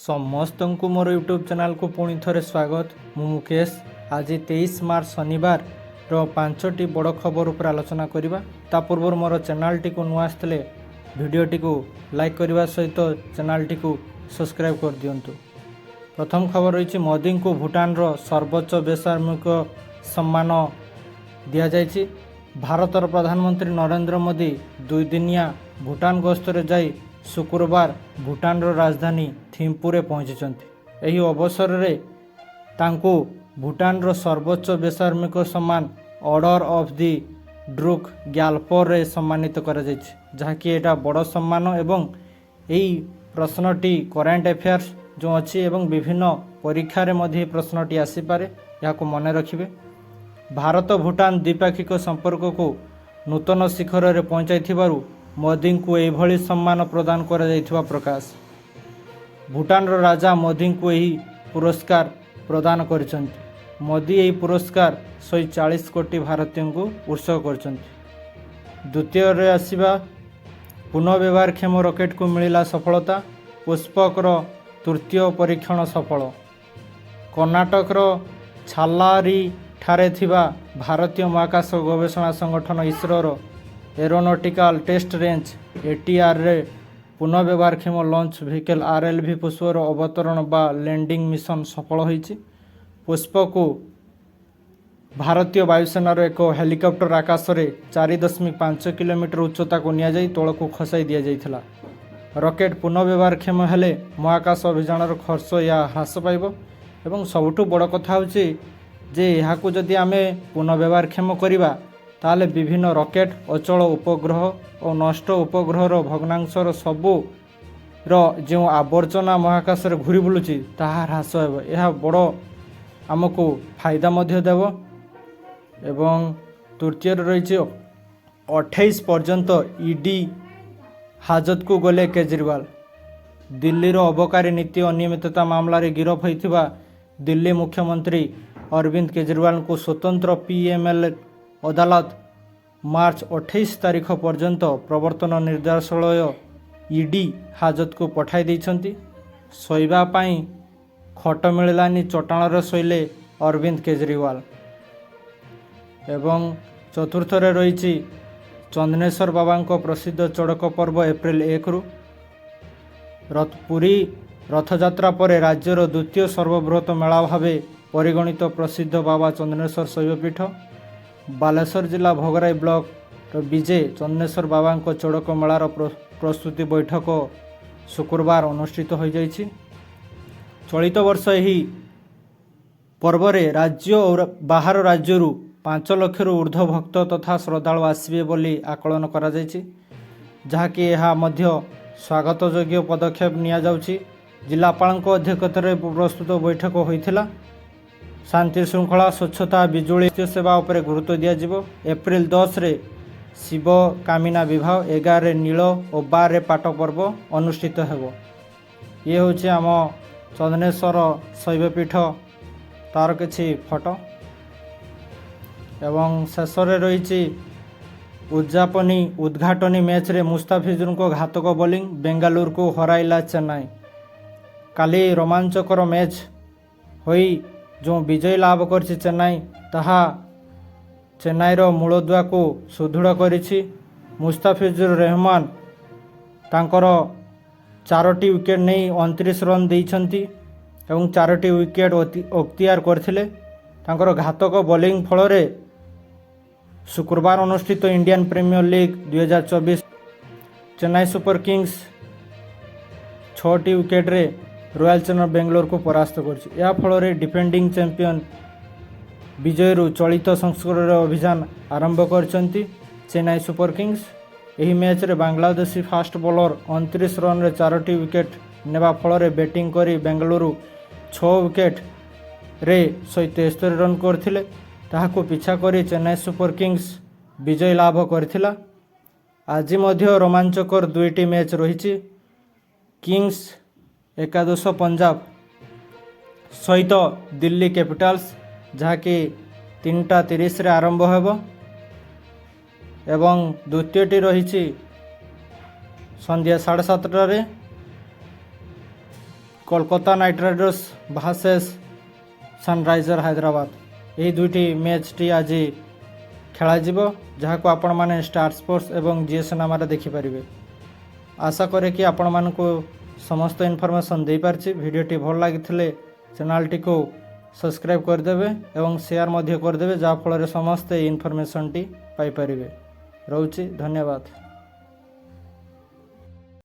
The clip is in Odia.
ସମସ୍ତଙ୍କୁ ମୋର ୟୁଟ୍ୟୁବ୍ ଚ୍ୟାନେଲକୁ ପୁଣି ଥରେ ସ୍ୱାଗତ। ମୁଁ ମୁକେଶ। ଆଜି 23 ମାର୍ଚ୍ଚ ଶନିବାରର 5ଟି ବଡ଼ ଖବର ଉପରେ ଆଲୋଚନା କରିବା। ତା ପୂର୍ବରୁ ମୋର ଚ୍ୟାନେଲଟିକୁ ନୂଆ ଆସିଥିଲେ ଭିଡ଼ିଓଟିକୁ ଲାଇକ୍ କରିବା ସହିତ ଚ୍ୟାନେଲଟିକୁ ସବସ୍କ୍ରାଇବ୍ କରିଦିଅନ୍ତୁ। ପ୍ରଥମ ଖବର ରହିଛି, ମୋଦିଙ୍କୁ ଭୁଟାନର ସର୍ବୋଚ୍ଚ ବେସାମରିକ ସମ୍ମାନ ଦିଆଯାଇଛି। ଭାରତର ପ୍ରଧାନମନ୍ତ୍ରୀ ନରେନ୍ଦ୍ର ମୋଦି 2 ଦିନିଆ ଭୁଟାନ ଗସ୍ତରେ ଯାଇ ଶୁକ୍ରବାର ଭୁଟାନର ରାଜଧାନୀ ଥିମ୍ପୁରେ ପହଞ୍ଚିଛନ୍ତି। ଏହି ଅବସରରେ ତାଙ୍କୁ ଭୁଟାନର ସର୍ବୋଚ୍ଚ ବେସାମରିକ ସମ୍ମାନ ଅର୍ଡ଼ର ଅଫ୍ ଦି ଡ୍ରୁକ୍ ଗ୍ୟାଲପରରେ ସମ୍ମାନିତ କରାଯାଇଛି, ଯାହାକି ଏଇଟା ବଡ଼ ସମ୍ମାନ ଏବଂ ଏହି ପ୍ରଶ୍ନଟି କରେଣ୍ଟ ଆଫେୟାର୍ସ ଯେଉଁ ଅଛି ଏବଂ ବିଭିନ୍ନ ପରୀକ୍ଷାରେ ମଧ୍ୟ ଏହି ପ୍ରଶ୍ନଟି ଆସିପାରେ, ଏହାକୁ ମନେ ରଖିବେ। ଭାରତ ଭୁଟାନ ଦ୍ୱିପାକ୍ଷିକ ସମ୍ପର୍କକୁ ନୂତନ ଶିଖରରେ ପହଞ୍ଚାଇଥିବାରୁ ମୋଦିଙ୍କୁ ଏହିଭଳି ସମ୍ମାନ ପ୍ରଦାନ କରାଯାଇଥିବା ପ୍ରକାଶ। ଭୁଟାନର ରାଜା ମୋଦିଙ୍କୁ ଏହି ପୁରସ୍କାର ପ୍ରଦାନ କରିଛନ୍ତି। ମୋଦି ଏହି ପୁରସ୍କାର 140 କୋଟି ଭାରତୀୟଙ୍କୁ ଉତ୍ସର୍ଗ କରିଛନ୍ତି। ଦ୍ୱିତୀୟରେ ଆସିବା, ପୁନଃବ୍ୟବହାରକ୍ଷମ ରକେଟକୁ ମିଳିଲା ସଫଳତା। ପୁଷ୍ପକର ତୃତୀୟ ପରୀକ୍ଷଣ ସଫଳ। କର୍ଣ୍ଣାଟକର ଛାଲାରୀଠାରେ ଥିବା ଭାରତୀୟ ମହାକାଶ ଗବେଷଣା ସଂଗଠନ ଇସ୍ରୋର ଏରୋନଟିକାଲ ଟେଷ୍ଟ ରେଞ୍ଜ ATRରେ ପୁନଃବ୍ୟବହାରକ୍ଷମ ଲଞ୍ଚ ଭେହିକଲ RLV ପୁଷ୍ପର ଅବତରଣ ବା ଲ୍ୟାଣ୍ଡିଂ ମିଶନ ସଫଳ ହୋଇଛି। ପୁଷ୍ପକୁ ଭାରତୀୟ ବାୟୁସେନାର ଏକ ହେଲିକପ୍ଟର ଆକାଶରେ 4.5 କିଲୋମିଟର ଉଚ୍ଚତାକୁ ନିଆଯାଇ ତଳକୁ ଖସାଇ ଦିଆଯାଇଥିଲା। ରକେଟ୍ ପୁନଃବ୍ୟବହାରକ୍ଷମ ହେଲେ ମହାକାଶ ଅଭିଯାନର ଖର୍ଚ୍ଚ ଏହା ହ୍ରାସ ପାଇବ ଏବଂ ସବୁଠୁ ବଡ଼ କଥା ହେଉଛି ଯେ ଏହାକୁ ଯଦି ଆମେ ପୁନଃବ୍ୟବହାରକ୍ଷମ କରିବା ତାହେଲେ ବିଭିନ୍ନ ରକେଟ୍, ଅଚଳ ଉପଗ୍ରହ ଓ ନଷ୍ଟ ଉପଗ୍ରହର ଭଗ୍ନାଂଶର ସବୁର ଯେଉଁ ଆବର୍ଜନା ମହାକାଶରେ ଘୁରି ବୁଲୁଛି ତାହା ହ୍ରାସ ହେବ। ଏହା ବଡ଼ ଆମକୁ ଫାଇଦା ମଧ୍ୟ ଦେବ। ଏବଂ ତୃତୀୟରେ ରହିଛି, 28 ପର୍ଯ୍ୟନ୍ତ ED ହାଜତକୁ ଗଲେ କେଜରିୱାଲ। ଦିଲ୍ଲୀର ଅବକାରୀ ନୀତି ଅନିୟମିତତା ମାମଲାରେ ଗିରଫ ହୋଇଥିବା ଦିଲ୍ଲୀ ମୁଖ୍ୟମନ୍ତ୍ରୀ ଅରବିନ୍ଦ କେଜରିୱାଲଙ୍କୁ ସ୍ୱତନ୍ତ୍ର PML ଅଦାଲତ ମାର୍ଚ୍ଚ 28 ତାରିଖ ପର୍ଯ୍ୟନ୍ତ ପ୍ରବର୍ତ୍ତନ ନିର୍ଦ୍ଦେଶାଳୟ ED ହାଜତକୁ ପଠାଇ ଦେଇଛନ୍ତି। ଶୋଇବା ପାଇଁ ଖଟ ମିଳିଲାନି, ଚଟାଣରେ ଶୋଇଲେ ଅରବିନ୍ଦ କେଜରିୱାଲ। ଏବଂ ଚତୁର୍ଥରେ ରହିଛି, ଚନ୍ଦନେଶ୍ୱର ବାବାଙ୍କ ପ୍ରସିଦ୍ଧ ଚଡ଼କ ପର୍ବ ଏପ୍ରିଲ 1ରୁ। ପୁରୀ ରଥଯାତ୍ରା ପରେ ରାଜ୍ୟର ଦ୍ୱିତୀୟ ସର୍ବବୃହତ ମେଳା ଭାବେ ପରିଗଣିତ ପ୍ରସିଦ୍ଧ ବାବା ଚନ୍ଦନେଶ୍ୱର ଶୈବପୀଠ। ବାଲେଶ୍ୱର ଜିଲ୍ଲା ଭୋଗରାଇ ବ୍ଲକର ବିଜେ ଚନ୍ଦନେଶ୍ୱର ବାବାଙ୍କ ଚଡ଼କ ମେଳାର ପ୍ରସ୍ତୁତି ବୈଠକ ଶୁକ୍ରବାର ଅନୁଷ୍ଠିତ ହୋଇଯାଇଛି। ଚଳିତ ବର୍ଷ ଏହି ପର୍ବରେ ରାଜ୍ୟ ଓ ବାହାର ରାଜ୍ୟରୁ 5 ଲକ୍ଷରୁ ଉର୍ଦ୍ଧ୍ୱ ଭକ୍ତ ତଥା ଶ୍ରଦ୍ଧାଳୁ ଆସିବେ ବୋଲି ଆକଳନ କରାଯାଇଛି, ଯାହାକି ଏହା ମଧ୍ୟ ସ୍ୱାଗତଯୋଗ୍ୟ ପଦକ୍ଷେପ ନିଆଯାଉଛି। ଜିଲ୍ଲାପାଳଙ୍କ ଅଧ୍ୟକ୍ଷତାରେ ପ୍ରସ୍ତୁତ ବୈଠକ ହୋଇଥିଲା। ଶାନ୍ତି ଶୃଙ୍ଖଳା, ସ୍ୱଚ୍ଛତା, ବିଜୁଳି ସେବା ଉପରେ ଗୁରୁତ୍ୱ ଦିଆଯିବ। ଏପ୍ରିଲ 10ରେ ଶିବ କାମିନା ବିବାହ, 11ରେ ନୀଳ ଓ 12ରେ ପାଟ ପର୍ବ ଅନୁଷ୍ଠିତ ହେବ। ଇଏ ହେଉଛି ଆମ ଚନ୍ଦନେଶ୍ୱର ଶୈବପୀଠ, ତା'ର କିଛି ଫଟୋ। ଏବଂ ଶେଷରେ ରହିଛି, ଉଦ୍ଘାଟନୀ ମ୍ୟାଚ୍ରେ ମୁସ୍ତାଫିଜଙ୍କ ଘାତକ ବୋଲିଂ ବେଙ୍ଗାଲୁରୁକୁ ହରାଇଲା ଚେନ୍ନାଇ। କାଲି ରୋମାଞ୍ଚକର ମ୍ୟାଚ୍ ହୋଇ ଯେଉଁ ବିଜୟ ଲାଭ କରିଛି ଚେନ୍ନାଇ, ତାହା ଚେନ୍ନାଇର ମୂଳଦୁଆକୁ ସୁଦୃଢ଼ କରିଛି। ମୁସ୍ତାଫିଜୁର ରହମାନ ତାଙ୍କର 4ଟି ୱିକେଟ୍ ନେଇ 29 ରନ୍ ଦେଇଛନ୍ତି ଏବଂ 4ଟି ୱିକେଟ୍ ଅକ୍ତିଆର କରିଥିଲେ। ତାଙ୍କର ଘାତକ ବୋଲିଂ ଫଳରେ ଶୁକ୍ରବାର ଅନୁଷ୍ଠିତ Indian Premier League 2024 Chennai Super Kings 6ଟି ୱିକେଟ୍ରେ ରୟାଲ ଚ୍ୟାଲେଞ୍ଜର୍ସ ବେଙ୍ଗାଲୁରୁକୁ ପରାସ୍ତ କରିଛି। ଏହା ଫଳରେ ଡିଫେଣ୍ଡିଂ ଚାମ୍ପିୟନ ବିଜୟରୁ ଚଳିତ ସଂସ୍କରଣରେ ଅଭିଯାନ ଆରମ୍ଭ କରିଛନ୍ତି ଚେନ୍ନାଇ ସୁପର କିଙ୍ଗସ୍। ଏହି ମ୍ୟାଚ୍ରେ ବାଂଲାଦେଶୀ ଫାଷ୍ଟ ବୋଲର 29 ରନ୍ରେ 4ଟି ୱିକେଟ୍ ନେବା ଫଳରେ ବ୍ୟାଟିଂ କରି ବେଙ୍ଗାଲୁରୁ 6 ୱିକେଟ୍ରେ 173 ରନ୍ କରିଥିଲେ। ତାହାକୁ ପିଛା କରି ଚେନ୍ନାଇ ସୁପର କିଙ୍ଗସ୍ ବିଜୟ ଲାଭ କରିଥିଲା। ଆଜି ମଧ୍ୟ ରୋମାଞ୍ଚକର 2ଟି ମ୍ୟାଚ୍ ରହିଛି। କିଙ୍ଗସ୍ ଏକାଦଶ ପଞ୍ଜାବ ସହିତ ଦିଲ୍ଲୀ କ୍ୟାପିଟାଲ୍ସ, ଯାହାକି 3:30ରେ ଆରମ୍ଭ ହେବ। ଏବଂ ଦ୍ୱିତୀୟଟି ରହିଛି ସନ୍ଧ୍ୟା 7:30ରେ କୋଲକାତା ନାଇଟ୍ ରାଇଡର୍ସ ଭାର୍ସେସ୍ ସନରାଇଜର ହାଇଦ୍ରାବାଦ ଏହି ଦୁଇଟି ମ୍ୟାଚ୍ଟି ଆଜି ଖେଳାଯିବ, ଯାହାକୁ ଆପଣମାନେ ଷ୍ଟାର ସ୍ପୋର୍ଟସ୍ ଏବଂ ଜିଓ ସିନେମାରେ ଦେଖିପାରିବେ। ଆଶା କରେ କି ଆପଣମାନଙ୍କୁ ସମସ୍ତ ଇନଫର୍ମେସନ୍ ଦେଇପାରିଛି। ଭିଡ଼ିଓଟି ଭଲ ଲାଗିଥିଲେ ଚ୍ୟାନେଲଟିକୁ ସବସ୍କ୍ରାଇବ୍ କରିଦେବେ ଏବଂ ସେୟାର ମଧ୍ୟ କରିଦେବେ, ଯାହାଫଳରେ ସମସ୍ତେ ଏହି ଇନଫର୍ମେସନ୍ଟି ପାଇପାରିବେ। ରହୁଛି, ଧନ୍ୟବାଦ।